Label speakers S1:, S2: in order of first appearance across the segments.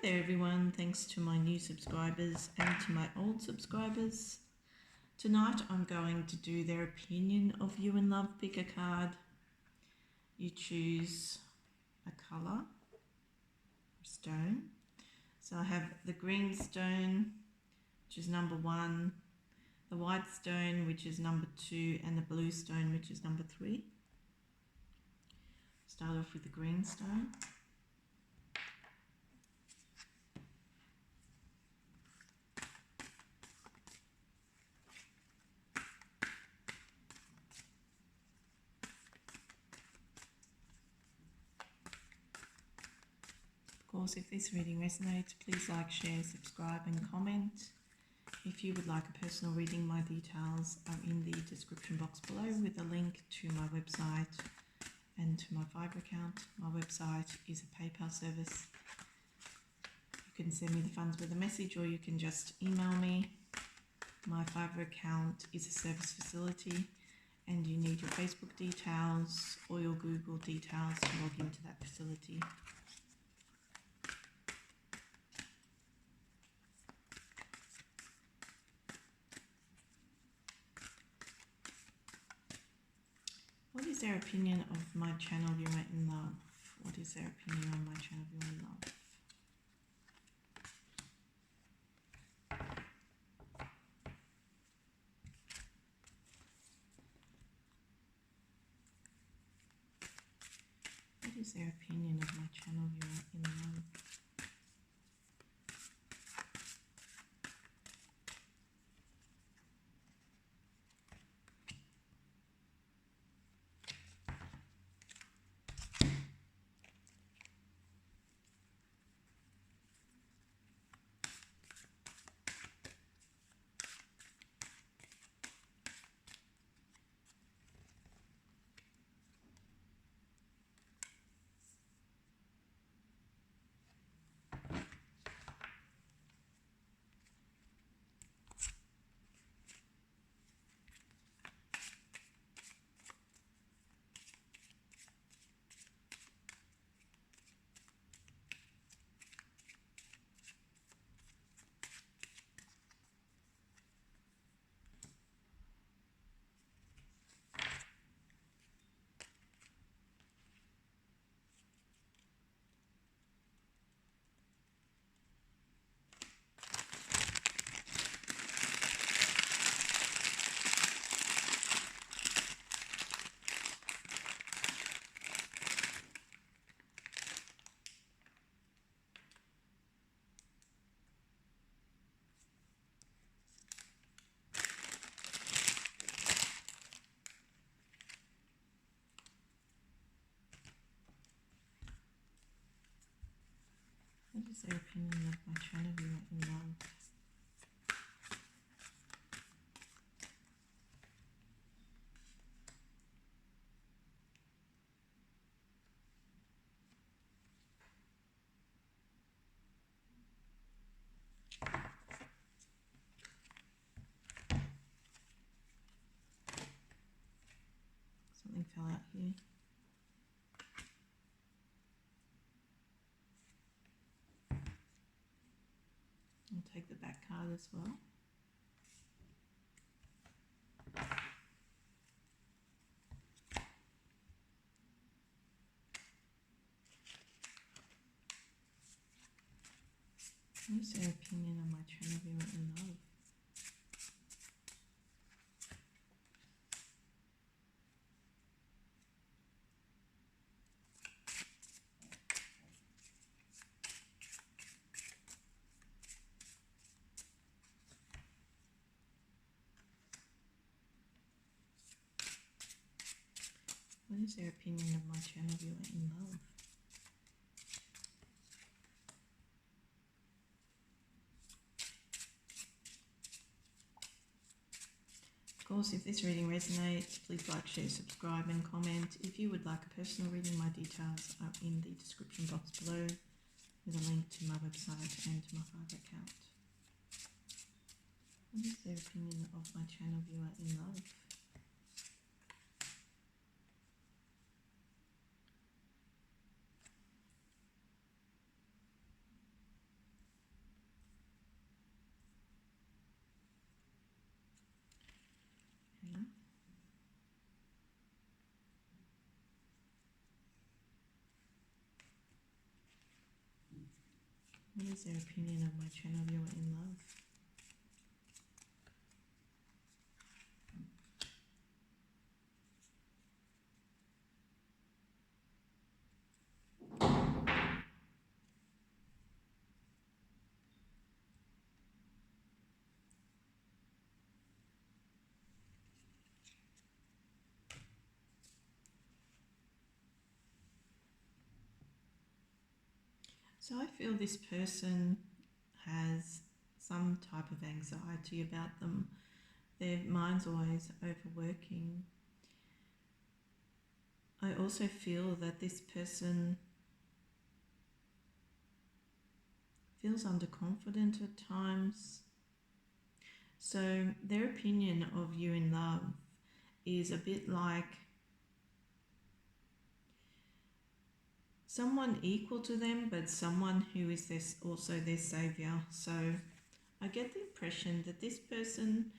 S1: Hi there everyone, thanks to my new subscribers and to my old subscribers. Tonight I'm going to do their opinion of You in Love. Pick a card. You choose a colour or stone. So I have the green stone, which is number 1, the white stone, which is number 2, and the blue stone, which is number 3. Start off with the green stone. Of course, if this reading resonates, please like, share, subscribe and comment. If you would like a personal reading, my details are in the description box below with a link to my website and to my Fiverr account. My website is a PayPal service. You can send me the funds with a message or you can just email me. My Fiverr account is a service facility and you need your Facebook details or your Google details to log into that facility. What is their opinion of my channel You're in Love? What is their opinion on my channel You're in Love? What is their opinion of my channel You're in Love? What is their opinion of my channel You're in Love? Something fell out here. I'll take the back card as well. What is their opinion on my channel You're in Love? What is their opinion of my channel You're in Love? Of course, if this reading resonates, please like, share, subscribe and comment. If you would like a personal reading, my details are in the description box below with a link to my website and to my Fiverr account. What is their opinion of my channel You're in Love? What is their opinion of my channel viewer in love? So I feel this person has some type of anxiety about them. Their mind's always overworking. I also feel that this person feels underconfident at times. So their opinion of you in love is a bit like someone equal to them, but someone who is also their savior. So I get the impression that this person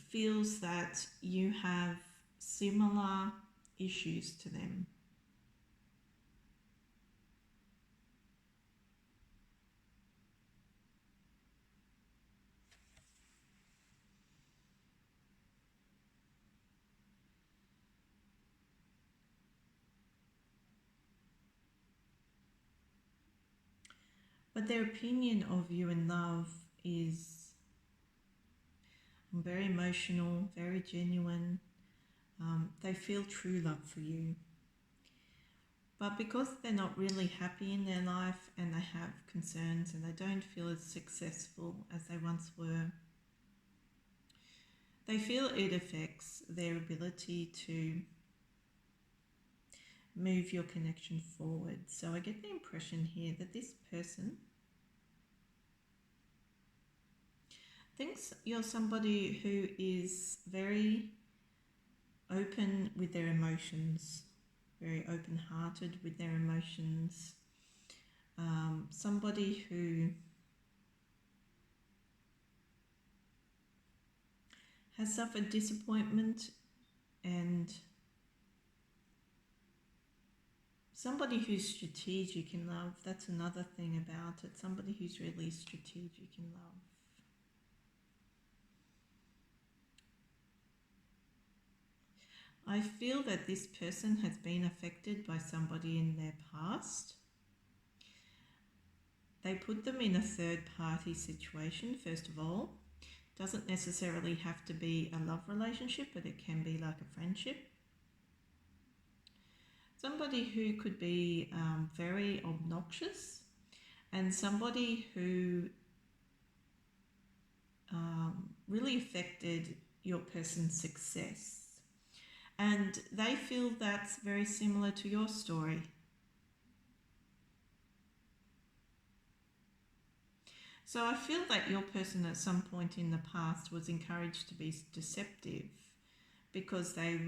S1: feels that you have similar issues to them. But their opinion of you in love is very emotional, very genuine. They feel true love for you. But because they're not really happy in their life and they have concerns and they don't feel as successful as they once were, they feel it affects their ability to move your connection forward. So I get the impression here that this person thinks you're somebody who is very open with their emotions, very open-hearted with their emotions, somebody who has suffered disappointment, and somebody who's strategic in love. That's another thing about it, somebody who's really strategic in love. I feel that this person has been affected by somebody in their past. They put them in a third party situation, first of all. Doesn't necessarily have to be a love relationship, but it can be like a friendship. Somebody who could be very obnoxious, and somebody who really affected your person's success. And they feel that's very similar to your story. So I feel that your person at some point in the past was encouraged to be deceptive because they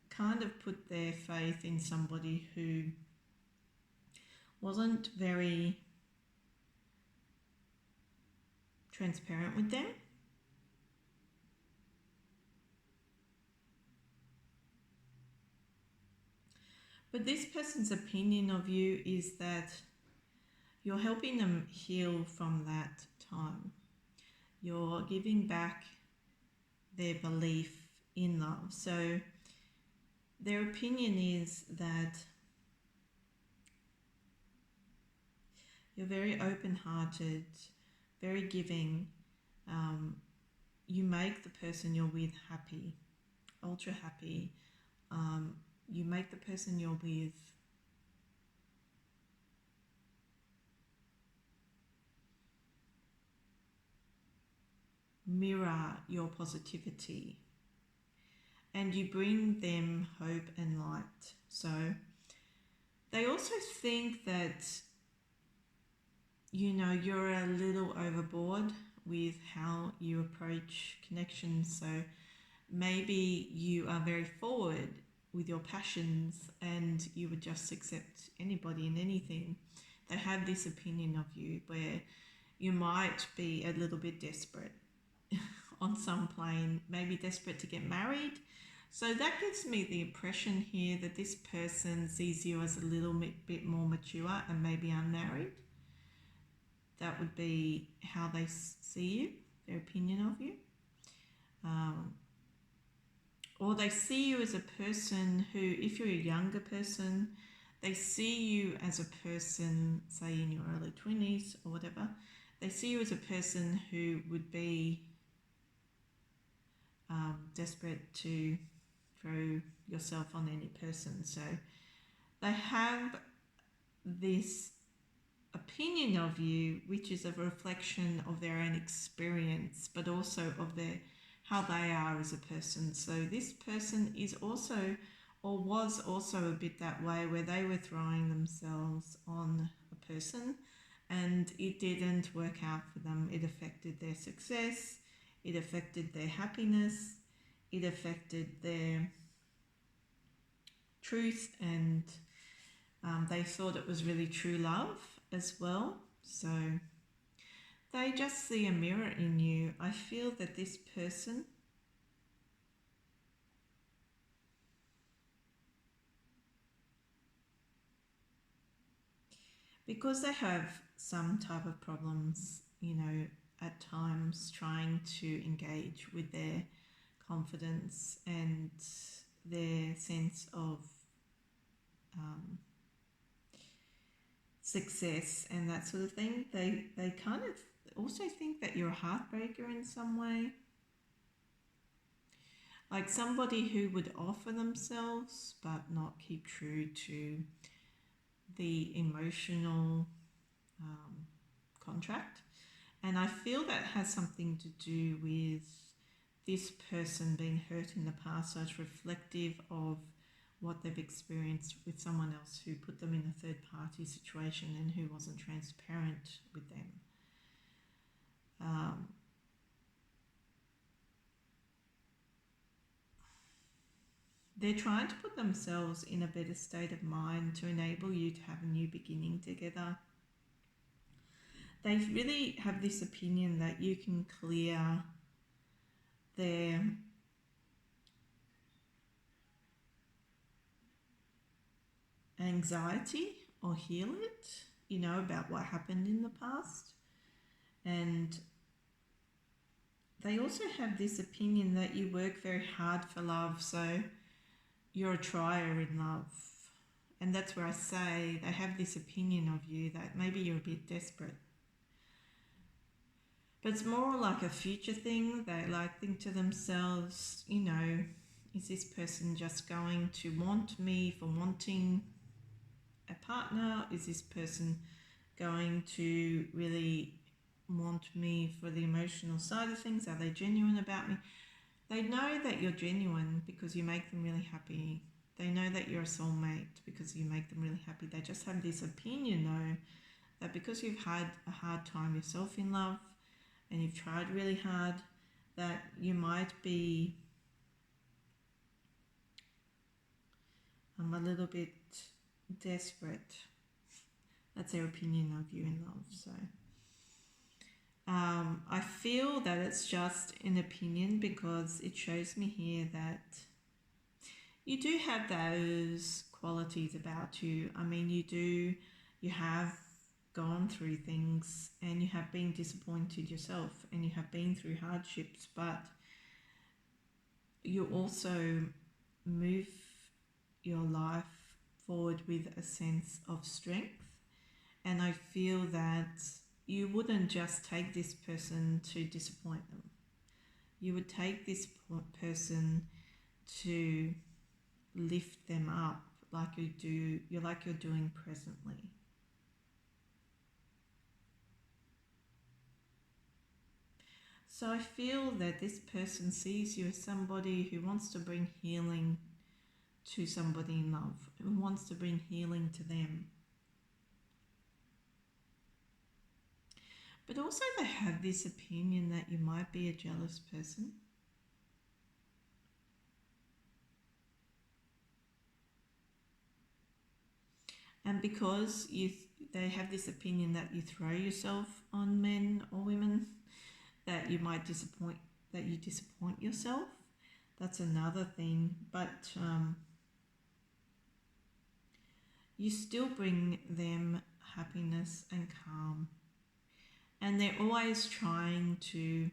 S1: kind of put their faith in somebody who wasn't very transparent with them. But this person's opinion of you is that you're helping them heal from that time. You're giving back their belief in love. So their opinion is that you're very open-hearted, very giving. You make the person you're with happy, ultra happy. You make the person you're with mirror your positivity, and you bring them hope and light. So they also think that, you know, you're a little overboard with how you approach connections. So maybe you are very forward with your passions and you would just accept anybody and anything. They have this opinion of you where you might be a little bit desperate on some plane, maybe desperate to get married. So that gives me the impression here that this person sees you as a little bit more mature and maybe unmarried. That would be how they see you, their opinion of you. Or they see you as a person who, if you're a younger person, they see you as a person, say in your early 20s or whatever, they see you as a person who would be desperate to throw yourself on any person. So they have this opinion of you, which is a reflection of their own experience, but also of their how they are as a person. So this person is also, or was also, a bit that way, where they were throwing themselves on a person and it didn't work out for them. It affected their success, it affected their happiness, it affected their truth, and they thought it was really true love as well. So they just see a mirror in you. I feel that this person because they have some type of problems, at times trying to engage with their confidence and their sense of success and that sort of thing, they kind of also think that you're a heartbreaker in some way. Like somebody who would offer themselves but not keep true to the emotional contract. And I feel that has something to do with this person being hurt in the past. So it's reflective of what they've experienced with someone else who put them in a third party situation and who wasn't transparent with them. They're trying to put themselves in a better state of mind to enable you to have a new beginning together. They really have this opinion that you can clear their anxiety or heal it, about what happened in the past. And they also have this opinion that you work very hard for love, so you're a trier in love. And that's where I say they have this opinion of you that maybe you're a bit desperate. But it's more like a future thing. They think to themselves, is this person just going to want me for wanting a partner? Is this person going to really want me for the emotional side of things? Are they genuine about me? They know that you're genuine because you make them really happy. They know that you're a soulmate because you make them really happy. They just have this opinion though that because you've had a hard time yourself in love and you've tried really hard, that you might be a little bit desperate. That's their opinion of you in love. So I feel that it's just an opinion because it shows me here that you do have those qualities about you. I mean, you have gone through things and you have been disappointed yourself and you have been through hardships, but you also move your life forward with a sense of strength. And I feel that you wouldn't just take this person to disappoint them. You would take this person to lift them up like you're doing presently. So I feel that this person sees you as somebody who wants to bring healing to somebody in love, who wants to bring healing to them. But also they have this opinion that you might be a jealous person. And because they have this opinion that you throw yourself on men or women, that you disappoint yourself, That's another thing. But you still bring them happiness and calm. And they're always trying to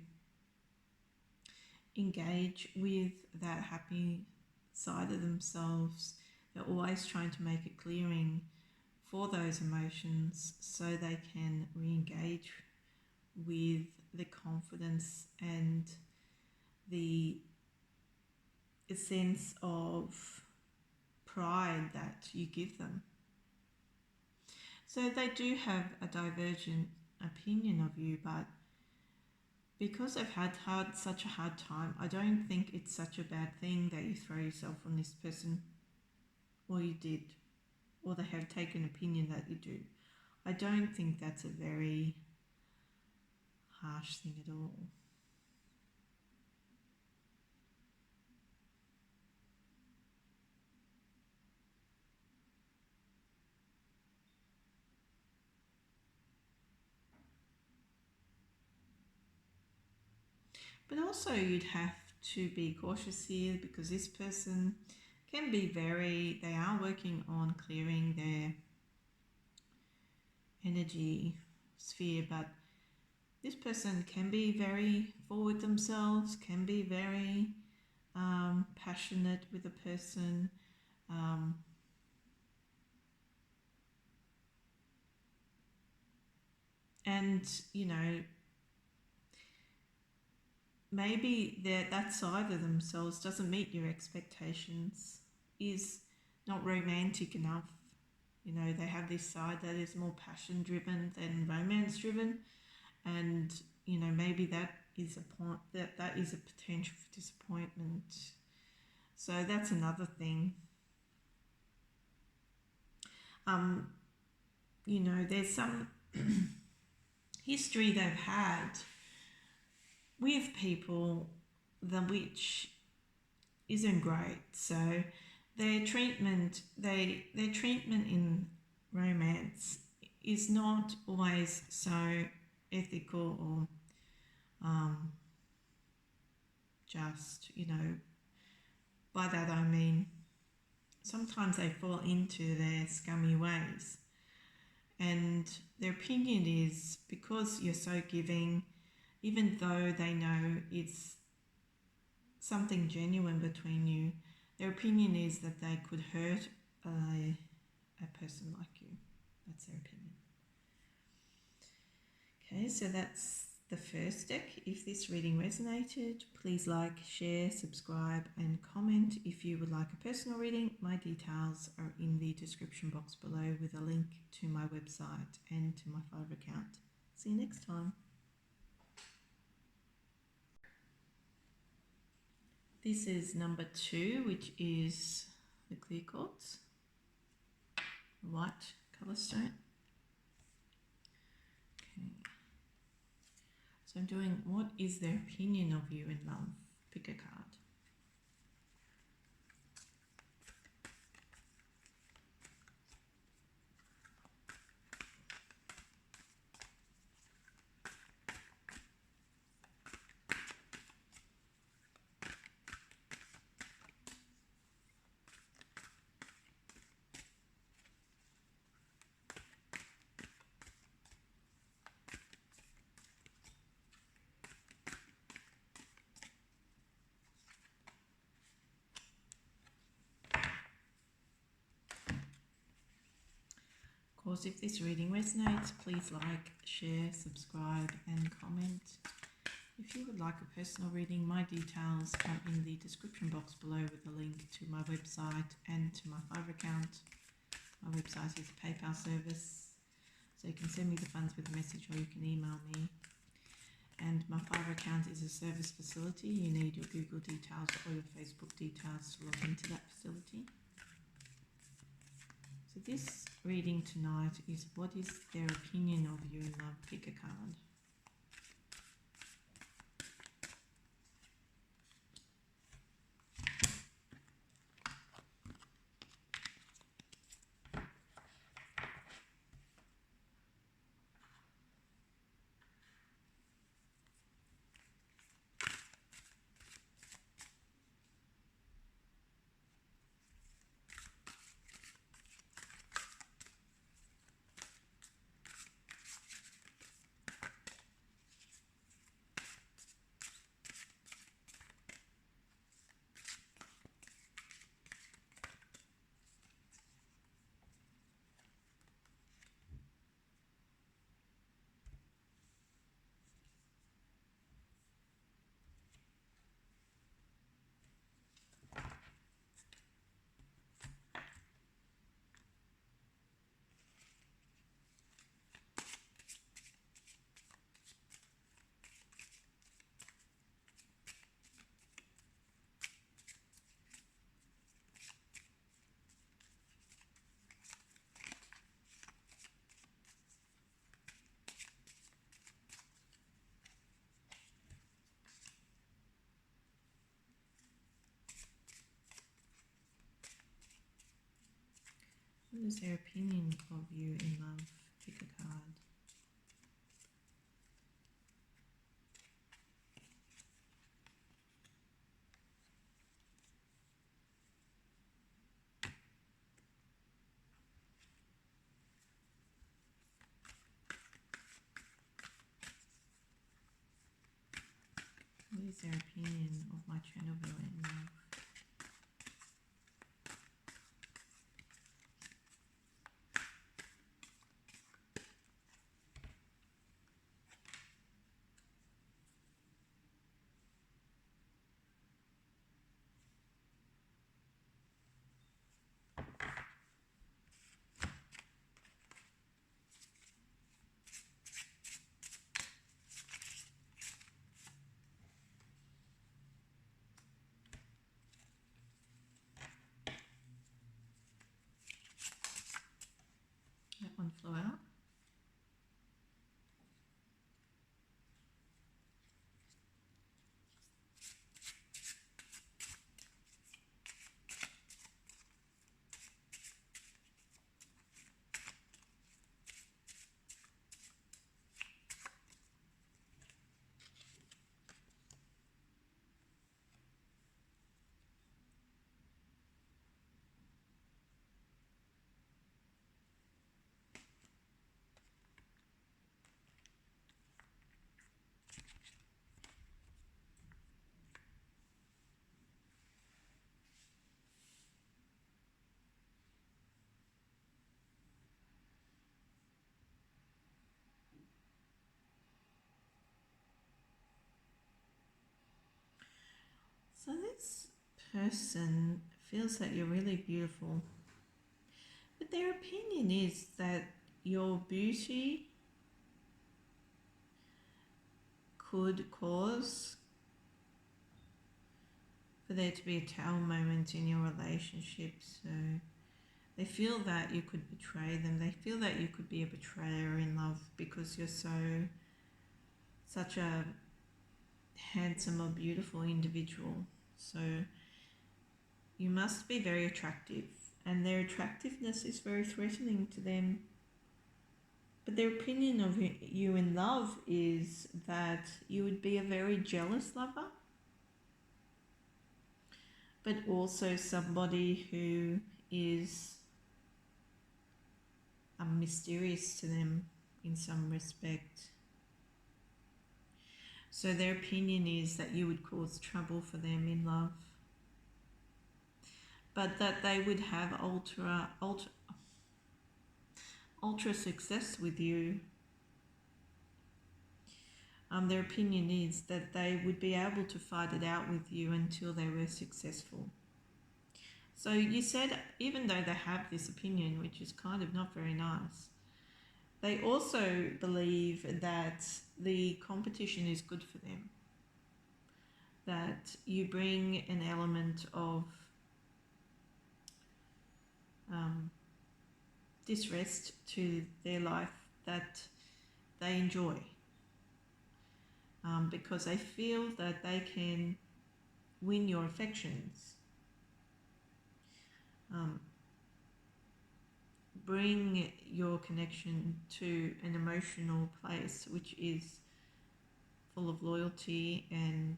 S1: engage with that happy side of themselves. They're always trying to make a clearing for those emotions so they can re-engage with the confidence and the sense of pride that you give them. So they do have a divergent opinion of you, but because they've had such a hard time, I don't think it's such a bad thing that you throw yourself on this person, or you did, or they have taken opinion that you do. I don't think that's a very harsh thing at all. But also you'd have to be cautious here, because this person can be they are working on clearing their energy sphere, but this person can be very full with themselves, can be very passionate with a person, and maybe that side of themselves doesn't meet your expectations, is not romantic enough. They have this side that is more passion driven than romance driven, and maybe that is a point that is a potential for disappointment. So that's another thing. There's some history they've had with people which isn't great. So their treatment in romance is not always so ethical or just, by that I mean sometimes they fall into their scummy ways, and their opinion is, because you're so giving, even though they know it's something genuine between you, their opinion is that they could hurt a person like you. That's their opinion. Okay, so that's the first deck. If this reading resonated, please like, share, subscribe and comment. If you would like a personal reading, my details are in the description box below with a link to my website and to my Fiverr account. See you next time. This is number 2, which is the clear quartz, white colour stone. Okay. So I'm doing, what is their opinion of you in love? Pick a card. Of course, if this reading resonates, please like, share, subscribe and comment. If you would like a personal reading, my details are in the description box below with a link to my website and to my Fiverr account. My website is a PayPal service, so you can send me the funds with a message or you can email me. And my Fiverr account is a service facility. You need your Google details or your Facebook details to log into that facility. So this reading tonight is, what is their opinion of you in love? Pick a card. What is their opinion of you in love? Pick a card. What is their opinion of my channel viewer in love? That one flew out. So this person feels that you're really beautiful, but their opinion is that your beauty could cause for there to be a tower moment in your relationship. So they feel that you could betray them. They feel that you could be a betrayer in love because you're such a handsome or beautiful individual. So you must be very attractive, and their attractiveness is very threatening to them. But their opinion of you in love is that you would be a very jealous lover, but also somebody who is mysterious to them in some respect. So their opinion is that you would cause trouble for them in love, but that they would have ultra success with you. Their opinion is that they would be able to fight it out with you until they were successful. So you said, even though they have this opinion, which is kind of not very nice, they also believe that the competition is good for them. That you bring an element of disrest to their life that they enjoy. Because they feel that they can win your affections. Bring your connection to an emotional place which is full of loyalty and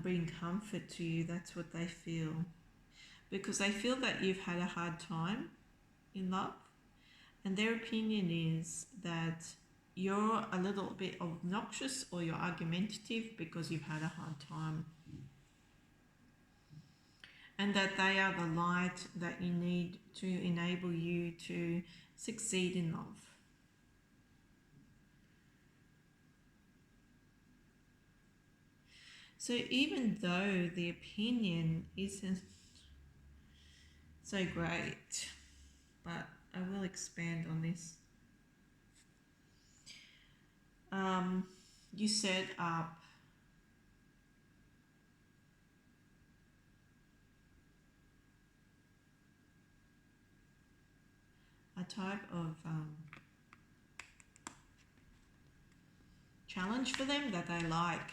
S1: bring comfort to you. That's what they feel, because they feel that you've had a hard time in love, and their opinion is that you're a little bit obnoxious or you're argumentative because you've had a hard time, and that they are the light that you need to enable you to succeed in love. So even though the opinion isn't so great, but I will expand on this. You set up a type of challenge for them that they like.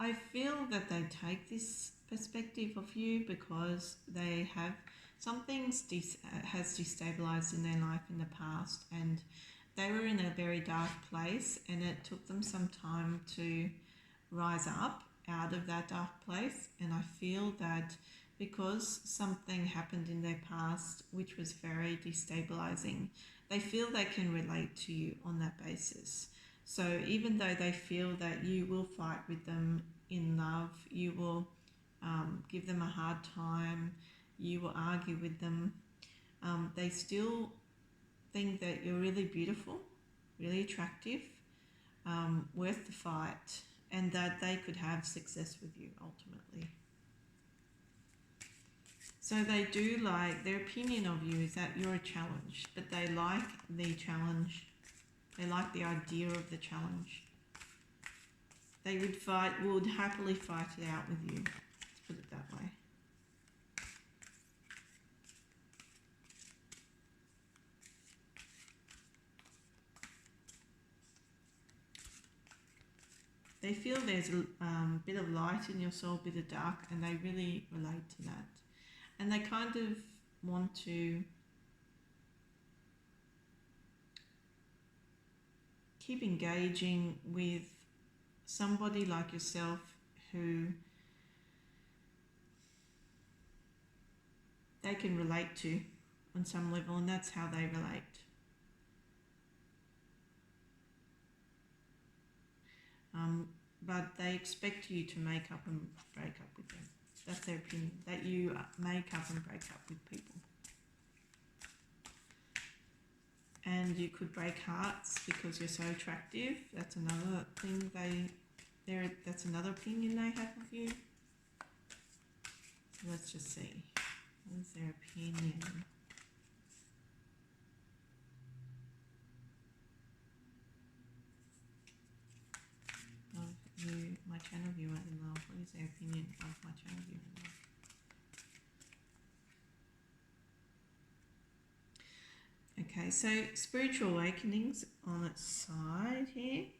S1: I feel that they take this perspective of you because they have has destabilized in their life in the past, and they were in a very dark place, and it took them some time to rise up out of that dark place. And I feel that because something happened in their past which was very destabilizing, they feel they can relate to you on that basis. So even though they feel that you will fight with them in love, you will give them a hard time, you will argue with them, they still think that you're really beautiful, really attractive, worth the fight, and that they could have success with you ultimately. So they do like, their opinion of you is that you're a challenge, but they like the challenge. They like the idea of the challenge. They would happily fight it out with you. Let's put it that way. They feel there's a bit of light in your soul, a bit of dark, and they really relate to that. And they kind of want to keep engaging with somebody like yourself who they can relate to on some level, and that's how they relate. But they expect you to make up and break up with them. That's their opinion, that you make up and break up with people. And you could break hearts because you're so attractive. That's another thing that's another opinion they have of you. So let's just see. What is their opinion? Of you, my channel viewer in love. What is their opinion of my channel viewer in love? Okay, so spiritual awakenings on its side here.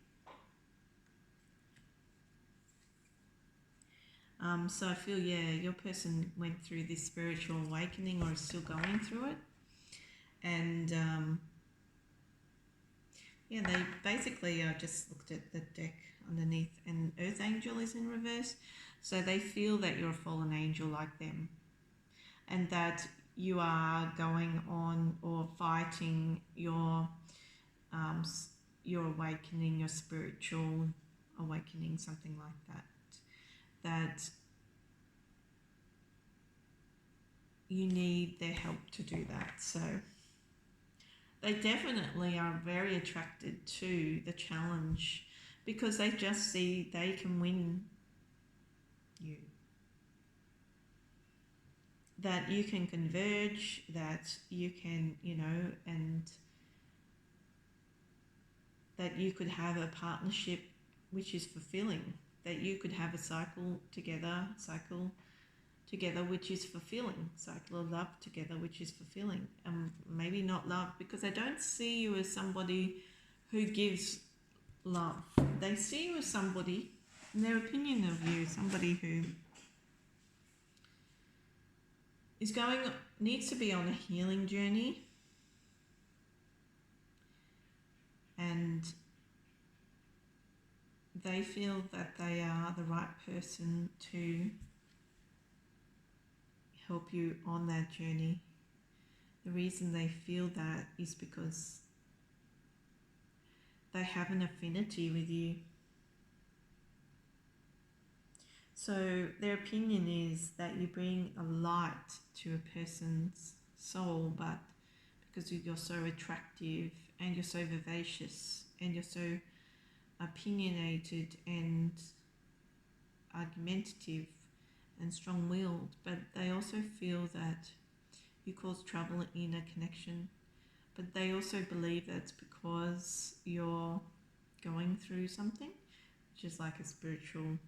S1: So I feel, yeah, your person went through this spiritual awakening or is still going through it. And yeah, they basically just looked at the deck underneath, and Earth Angel is in reverse. So they feel that you're a fallen angel like them, and that you are going on or fighting your awakening, your spiritual awakening, something like that. That you need their help to do that. So they definitely are very attracted to the challenge because they just see they can win you. That you can converge, that you can, and that you could have a partnership which is fulfilling, that you could have a cycle together which is fulfilling, cycle of love together which is fulfilling. Maybe not love, because they don't see you as somebody who gives love. They see you as somebody, in their opinion of you, somebody who needs to be on a healing journey, and they feel that they are the right person to help you on that journey. The reason they feel that is because they have an affinity with you. So their opinion is that you bring a light to a person's soul, but because you're so attractive and you're so vivacious and you're so opinionated and argumentative and strong-willed, but they also feel that you cause trouble in a connection. But they also believe that's because you're going through something, which is like a spiritual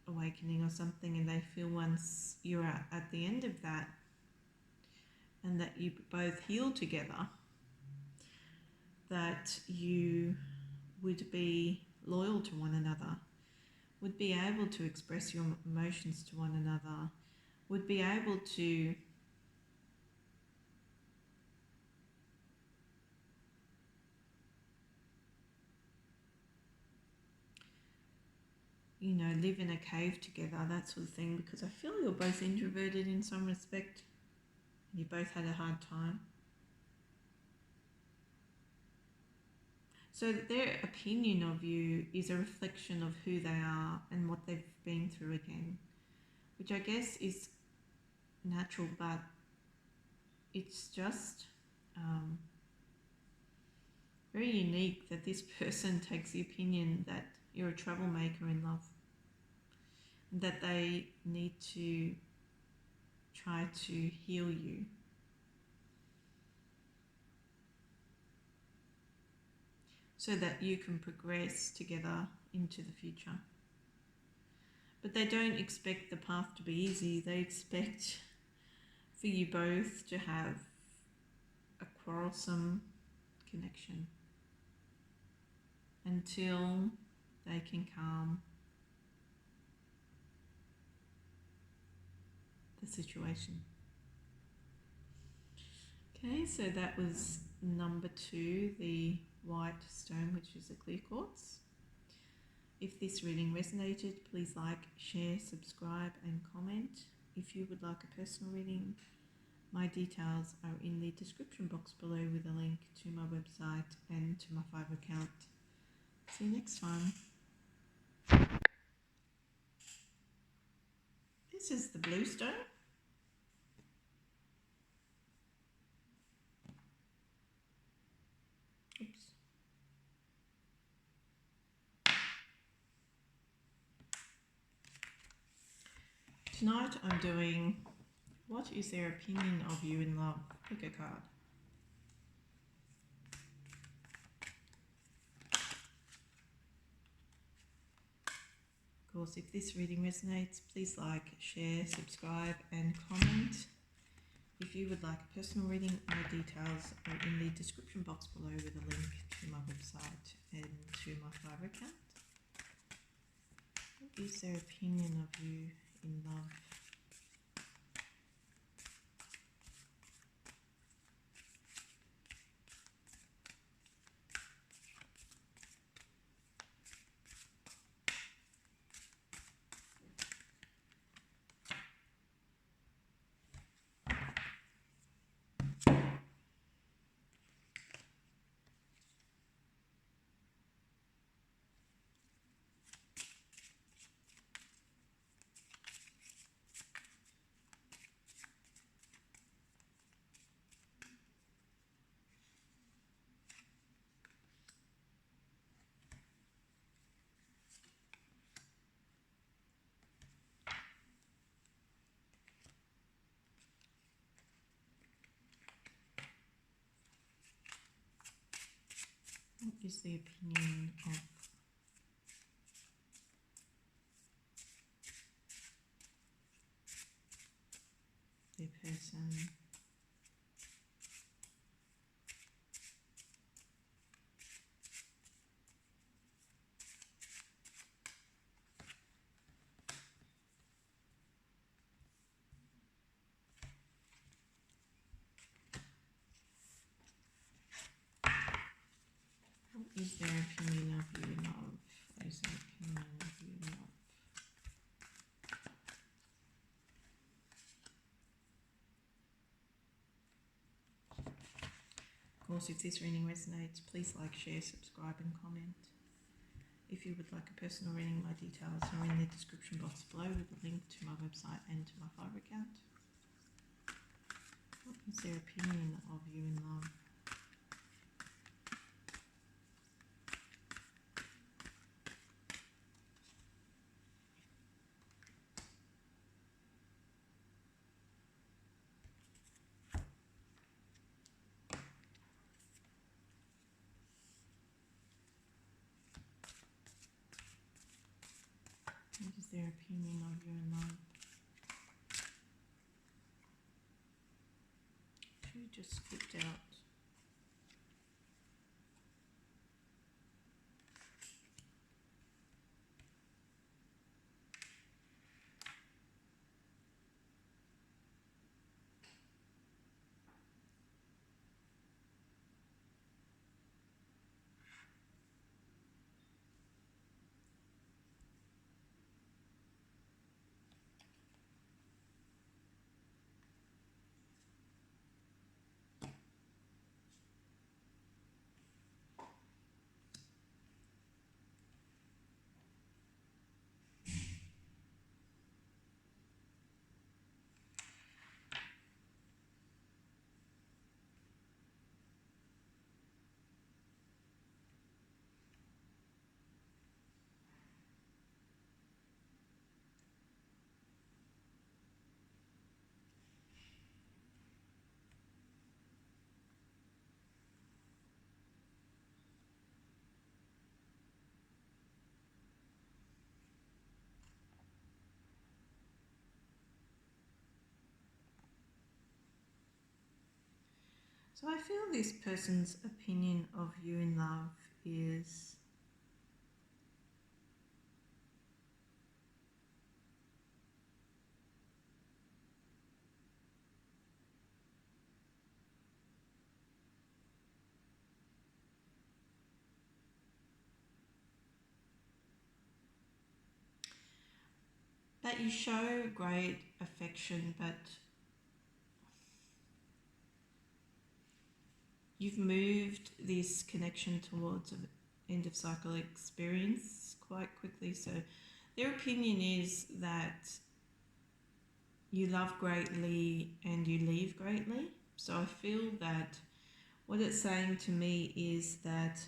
S1: awakening or something, and they feel once you're at the end of that and that you both heal together, that you would be loyal to one another, would be able to express your emotions to one another, would be able to live in a cave together, that sort of thing, because I feel you're both introverted in some respect. You both had a hard time. So their opinion of you is a reflection of who they are and what they've been through again, which I guess is natural, but it's just very unique that this person takes the opinion that you're a troublemaker in love, and that they need to try to heal you. So that you can progress together into the future. But they don't expect the path to be easy. They expect for you both to have a quarrelsome connection until they can calm the situation. Okay, so that was number 2, the white stone, which is a clear quartz. If this reading resonated, please like, share, subscribe and comment. If you would like a personal reading, my details are in the description box below with a link to my website and to my Fiverr account. See you next time. This is the blue stone. Oops. Tonight I'm doing what is their opinion of you in love? Pick a card. Of course, if this reading resonates, please like, share, subscribe and comment. If you would like a personal reading, my details are in the description box below with a link to my website and to my Fiverr account. What is their opinion of you in love? What is the opinion of the person? What is their opinion of you in love? What is their opinion of you in love? Of course, if this reading resonates, please like, share, subscribe and comment. If you would like a personal reading, my details are in the description box below with a link to my website and to my Fiverr account. What is their opinion of you in love? What is their opinion of you in love? Two just slipped out. So I feel this person's opinion of you in love is that you show great affection, but you've moved this connection towards an end of cycle experience quite quickly. So their opinion is that you love greatly and you leave greatly. So I feel that what it's saying to me is that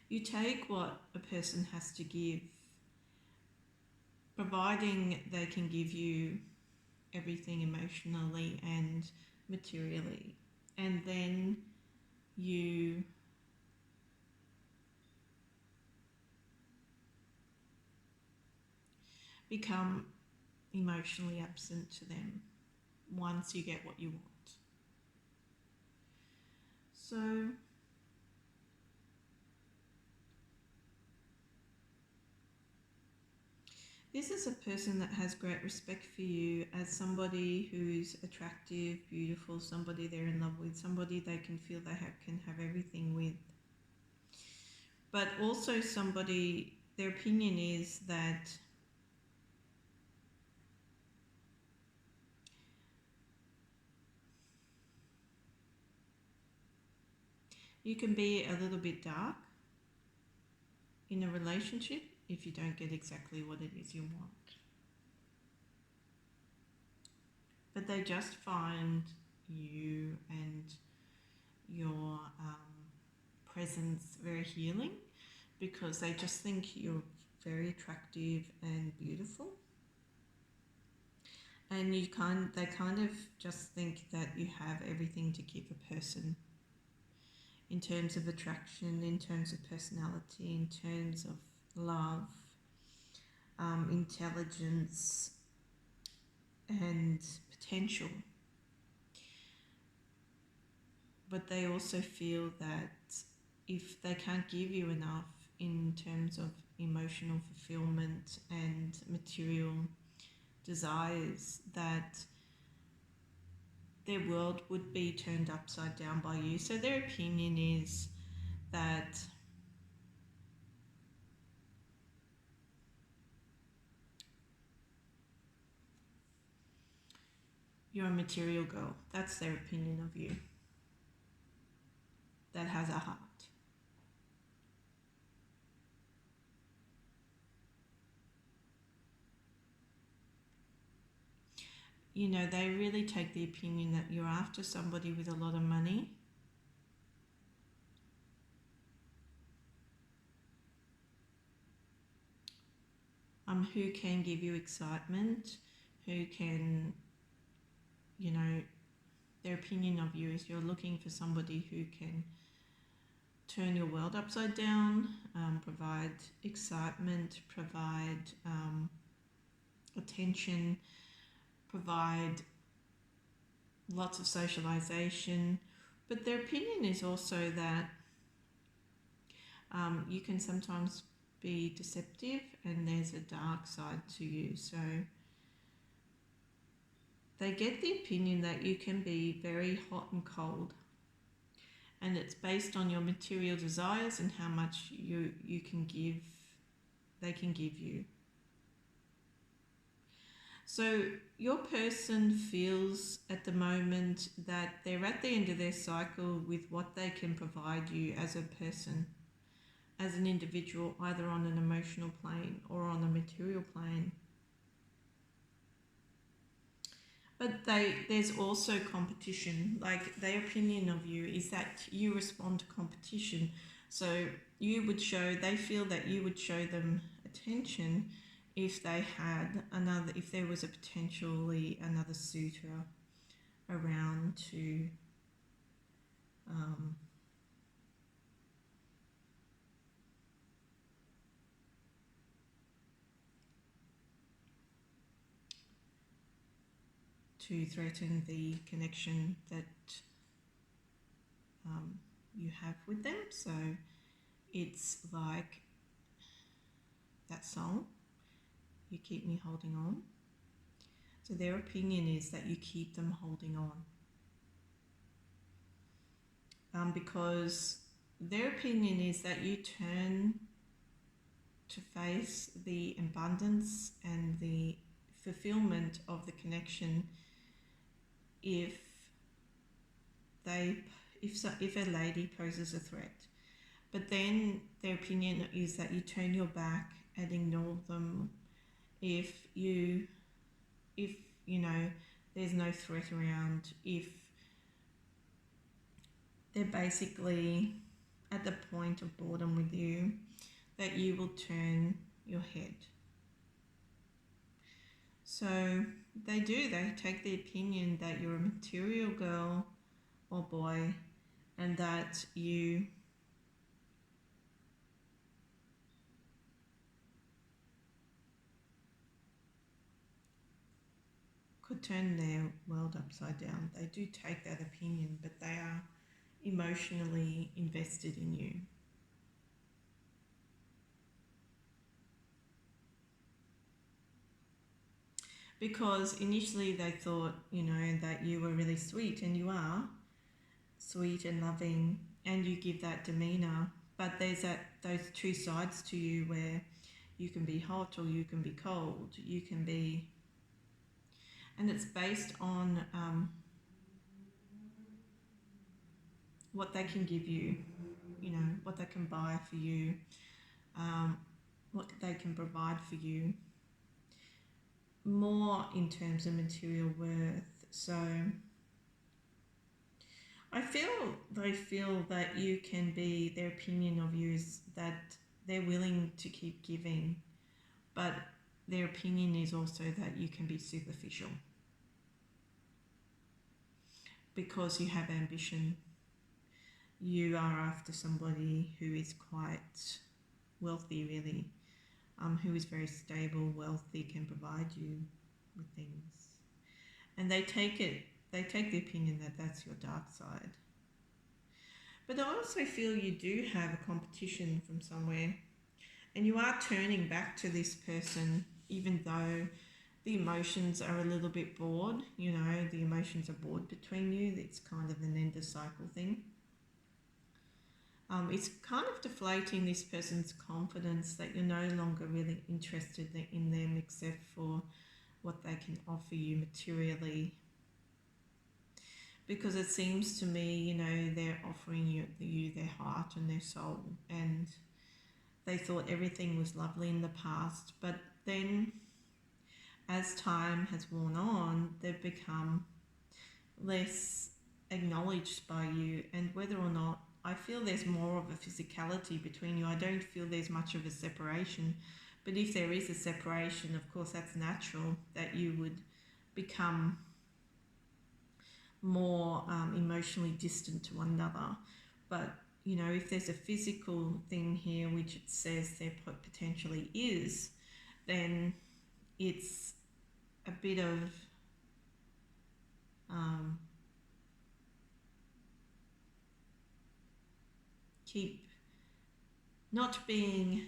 S1: you take what a person has to give, providing they can give you everything emotionally and materially. And then you become emotionally absent to them once you get what you want. So this is a person that has great respect for you as somebody who's attractive, beautiful, somebody they're in love with, somebody they can feel they can have everything with. But also somebody, their opinion is that you can be a little bit dark in a relationship if you don't get exactly what it is you want. But they just find you and your presence very healing because they just think you're very attractive and beautiful. And they kind of just think that you have everything to give a person in terms of attraction, in terms of personality, in terms of love, intelligence, and potential. But they also feel that if they can't give you enough in terms of emotional fulfillment and material desires, that their world would be turned upside down by you. So their opinion is that you're a material girl. That's their opinion of you. That has a heart. You know, they really take the opinion that you're after somebody with a lot of money. Who can give you excitement, who can, you know, their opinion of you is you're looking for somebody who can turn your world upside down, provide excitement, provide attention, provide lots of socialization. But their opinion is also that you can sometimes be deceptive and there's a dark side to you. So they get the opinion that you can be very hot and cold, and it's based on your material desires and how much you can give, they can give you. So your person feels at the moment that they're at the end of their cycle with what they can provide you as a person, as an individual, either on an emotional plane or on a material plane. But there's also competition. Like, their opinion of you is that you respond to competition. So they feel that you would show them attention if if there was a potentially another suitor around to to threaten the connection that you have with them. So it's like that song, You Keep Me Holding On. So their opinion is that you keep them holding on. Because their opinion is that you turn to face the abundance and the fulfillment of the connection if a lady poses a threat. But then their opinion is that you turn your back and ignore them if you know there's no threat around, if they're basically at the point of boredom with you, that you will turn your head. So they take the opinion that you're a material girl or boy, and that you could turn their world upside down. They do take that opinion, but they are emotionally invested in you. Because initially they thought, that you were really sweet, and you are sweet and loving, and you give that demeanor. But there's those two sides to you where you can be hot or you can be cold. You can be, and it's based on what they can give you, what they can buy for you, what they can provide for you, more in terms of material worth. So they feel that you can be, their opinion of you is that they're willing to keep giving, but their opinion is also that you can be superficial because you have ambition. You are after somebody who is quite wealthy, really, who is very stable, wealthy, can provide you with things. And they take the opinion that that's your dark side. But I also feel you do have a competition from somewhere, and you are turning back to this person even though the emotions are a little bit bored. The emotions are bored between you. It's kind of an end of cycle thing. It's kind of deflating this person's confidence that you're no longer really interested in them except for what they can offer you materially. Because it seems to me, they're offering you their heart and their soul, and they thought everything was lovely in the past, but then as time has worn on, they've become less acknowledged by you. And whether or not, I feel there's more of a physicality between you. I don't feel there's much of a separation, but if there is a separation, of course that's natural, that you would become more emotionally distant to one another. But if there's a physical thing here, which it says there potentially is, then it's a bit of keep not being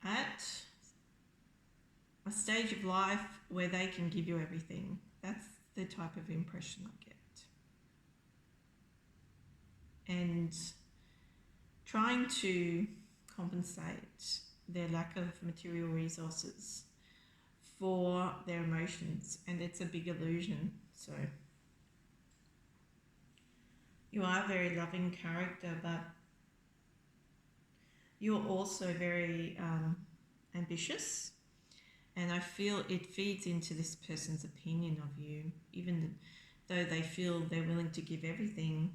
S1: at a stage of life where they can give you everything. That's the type of impression I get. And trying to compensate their lack of material resources for their emotions, and it's a big illusion. So you are a very loving character, but you're also very ambitious, and I feel it feeds into this person's opinion of you, even though they feel they're willing to give everything.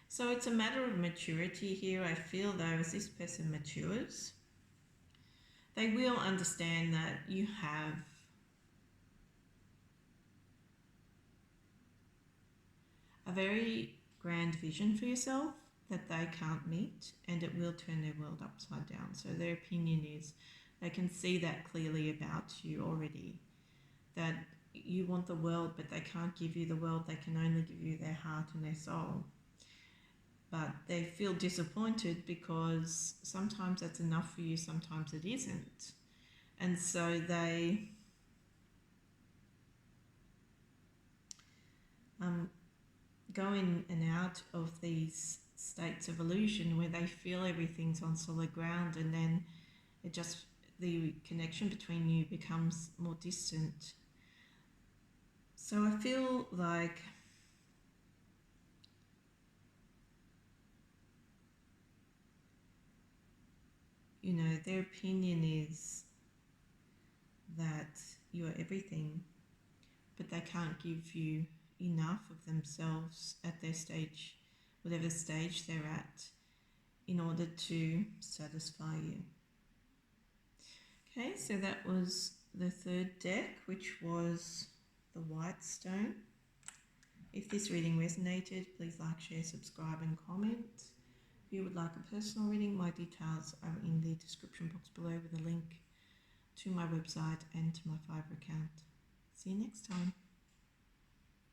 S1: So it's a matter of maturity here. I feel though, as this person matures, they will understand that you have a very grand vision for yourself that they can't meet, and it will turn their world upside down. So their opinion is they can see that clearly about you already, that you want the world, but they can't give you the world. They can only give you their heart and their soul. But they feel disappointed because sometimes that's enough for you, sometimes it isn't. And so they go in and out of these states of illusion where they feel everything's on solid ground, and then it just, the connection between you becomes more distant. So I feel like their opinion is that you are everything, but they can't give you enough of themselves at their stage, whatever stage they're at, in order to satisfy you. Okay, so that was the third deck, which was the White Stone. If this reading resonated, please like, share, subscribe and comment. If you would like a personal reading, my details are in the description box below with a link to my website and to my Fiverr account. See you next time.